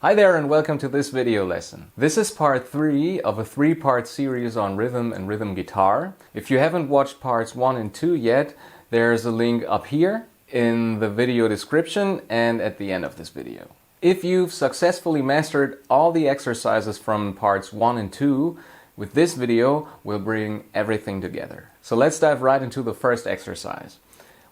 Hi there and welcome to this video lesson. This is part 3 of a 3-part series on rhythm and rhythm guitar. If you haven't watched parts 1 and 2 yet, there's a link up here in the video description and at the end of this video. If you've successfully mastered all the exercises from parts 1 and 2, with this video we'll bring everything together. So let's dive right into the first exercise.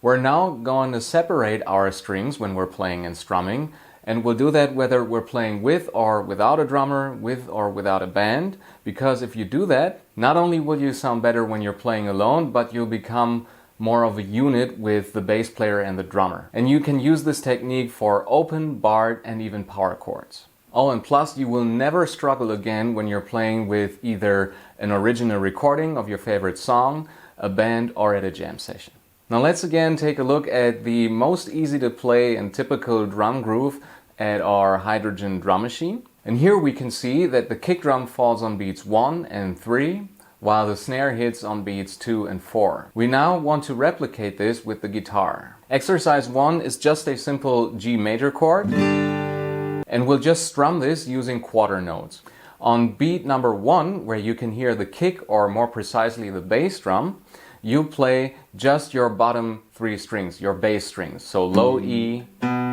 We're now going to separate our strings when we're playing and strumming. And we'll do that whether we're playing with or without a drummer, with or without a band, because if you do that, not only will you sound better when you're playing alone, but you'll become more of a unit with the bass player and the drummer. And you can use this technique for open, barred, and even power chords. Oh, and plus you will never struggle again when you're playing with either an original recording of your favorite song, a band, or at a jam session. Now let's again take a look at the most easy to play and typical drum groove at our hydrogen drum machine. And here we can see that the kick drum falls on beats 1 and 3, while the snare hits on beats 2 and 4. We now want to replicate this with the guitar. Exercise 1 is just a simple G major chord, and we'll just strum this using quarter notes. On beat number 1, where you can hear the kick, or more precisely the bass drum, you play just your bottom 3 strings, your bass strings, so low E,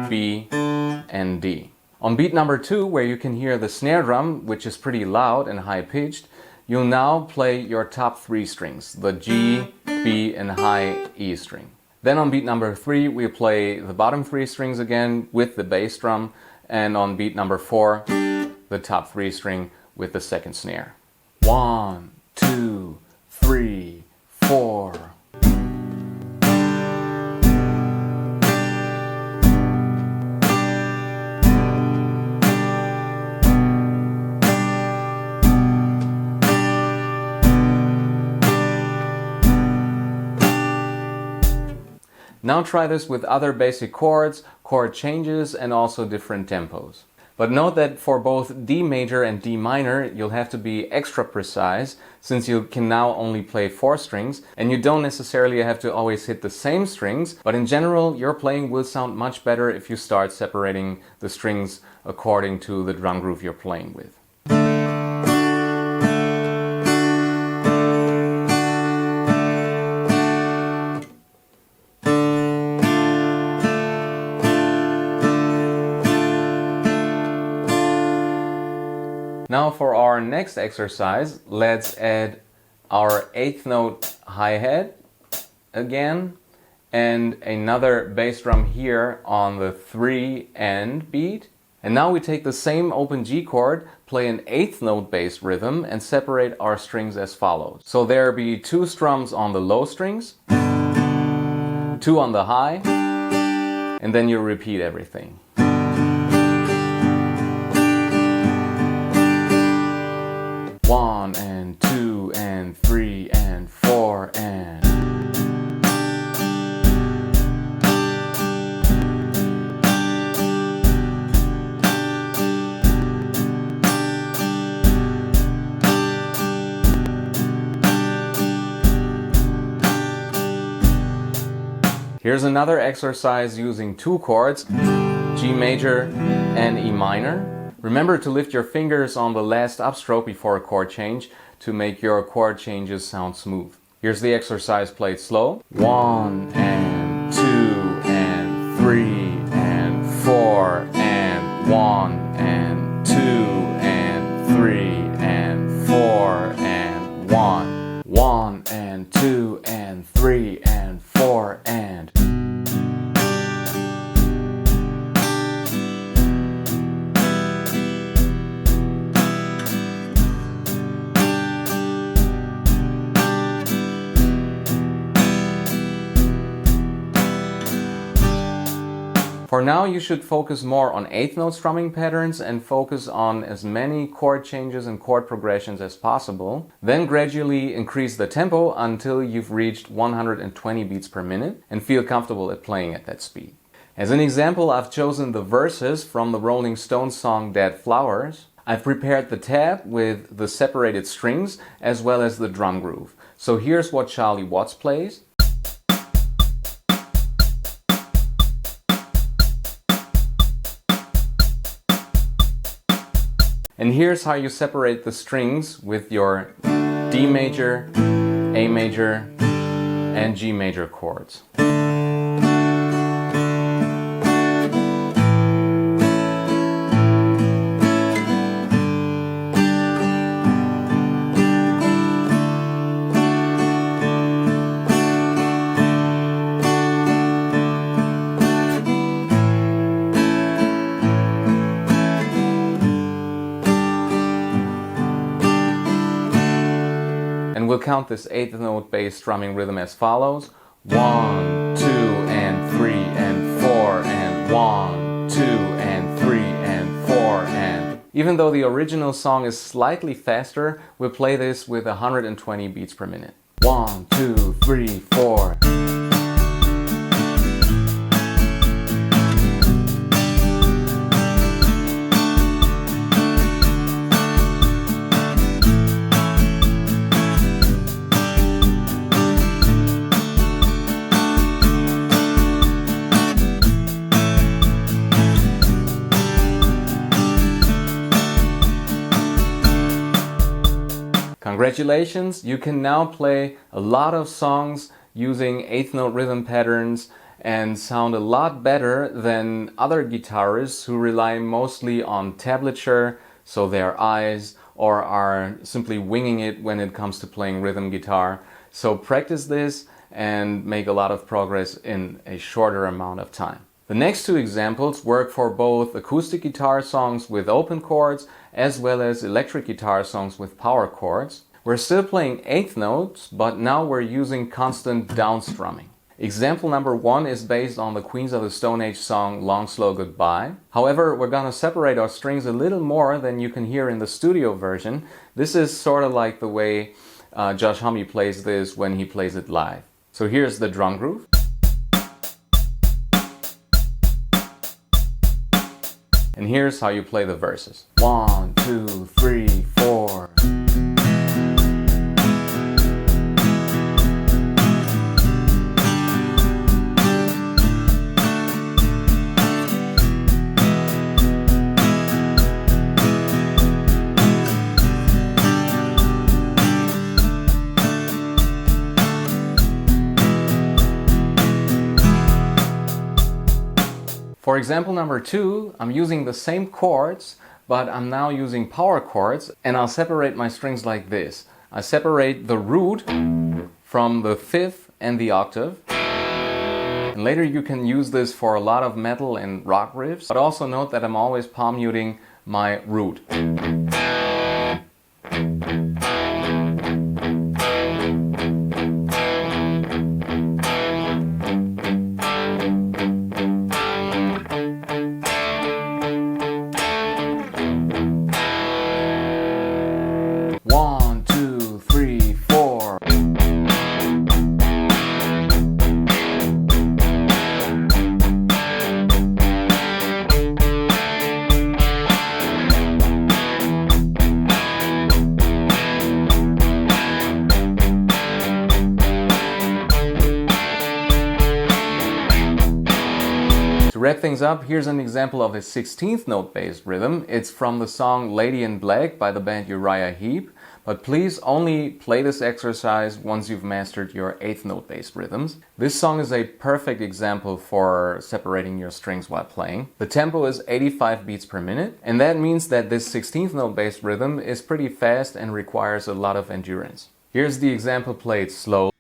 B, and D. On beat number 2, where you can hear the snare drum, which is pretty loud and high-pitched, you'll now play your top 3 strings, the G, B, and high E string. Then on beat number 3, we play the bottom 3 strings again with the bass drum, and on beat number 4, the top 3 string with the second snare. 1, 2, 3, 4. Now try this with other basic chords, chord changes, and also different tempos. But note that for both D major and D minor, you'll have to be extra precise, since you can now only play 4 strings, and you don't necessarily have to always hit the same strings, but in general, your playing will sound much better if you start separating the strings according to the drum groove you're playing with. Now for our next exercise, let's add our 8th note hi-hat again and another bass drum here on the 3 and beat. And now we take the same open G chord, play an 8th note bass rhythm and separate our strings as follows. So there'll be 2 strums on the low strings, 2 on the high, and then you repeat everything. 1 and 2 and 3 and 4 and... Here's another exercise using 2 chords, G major and E minor. Remember to lift your fingers on the last upstroke before a chord change to make your chord changes sound smooth. Here's the exercise played slow. 1 and 2 and 3 and 4 and 1 and 2 and 3 and 4 and 1. 1 and 2 and 3 and 4 and... For now, you should focus more on 8th note strumming patterns and focus on as many chord changes and chord progressions as possible. Then gradually increase the tempo until you've reached 120 beats per minute and feel comfortable at playing at that speed. As an example, I've chosen the verses from the Rolling Stones song Dead Flowers. I've prepared the tab with the separated strings as well as the drum groove. So here's what Charlie Watts plays. And here's how you separate the strings with your D major, A major, and G major chords. And we'll count this 8th note bass strumming rhythm as follows. 1, 2, and 3, and 4, and 1, 2, and 3, and 4, and... Even though the original song is slightly faster, we'll play this with 120 beats per minute. 1, 2, 3, 4... Congratulations, you can now play a lot of songs using 8th note rhythm patterns and sound a lot better than other guitarists who rely mostly on tablature, so their eyes, or are simply winging it when it comes to playing rhythm guitar. So practice this and make a lot of progress in a shorter amount of time. The next two examples work for both acoustic guitar songs with open chords as well as electric guitar songs with power chords. We're still playing 8th notes, but now we're using constant down strumming. Example number 1 is based on the Queens of the Stone Age song Long Slow Goodbye. However, we're gonna separate our strings a little more than you can hear in the studio version. This is sort of like the way Josh Homme plays this when he plays it live. So here's the drum groove. And here's how you play the verses. 1, 2, 3, 4. For example number 2, I'm using the same chords, but I'm now using power chords, and I'll separate my strings like this. I separate the root from the 5th and the octave. And later you can use this for a lot of metal and rock riffs, but also note that I'm always palm muting my root. To wrap things up, here's an example of a 16th note bass rhythm. It's from the song Lady in Black by the band Uriah Heep, but please only play this exercise once you've mastered your 8th note bass rhythms. This song is a perfect example for separating your strings while playing. The tempo is 85 beats per minute, and that means that this 16th note bass rhythm is pretty fast and requires a lot of endurance. Here's the example played slow.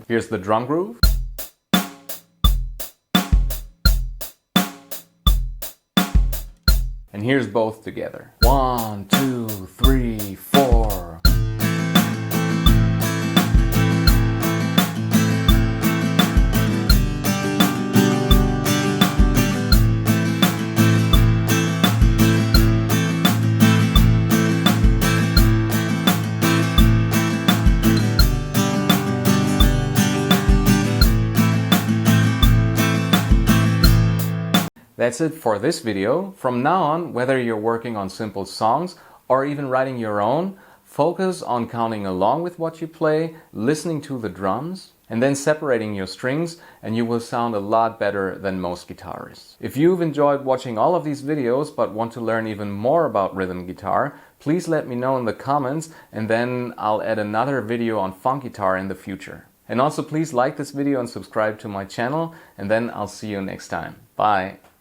Here's the drum groove. And here's both together. 1, 2, 3, 4. That's it for this video. From now on, whether you're working on simple songs or even writing your own, focus on counting along with what you play, listening to the drums, and then separating your strings, and you will sound a lot better than most guitarists. If you've enjoyed watching all of these videos but want to learn even more about rhythm guitar, please let me know in the comments, and then I'll add another video on funk guitar in the future. And also please like this video and subscribe to my channel, and then I'll see you next time. Bye!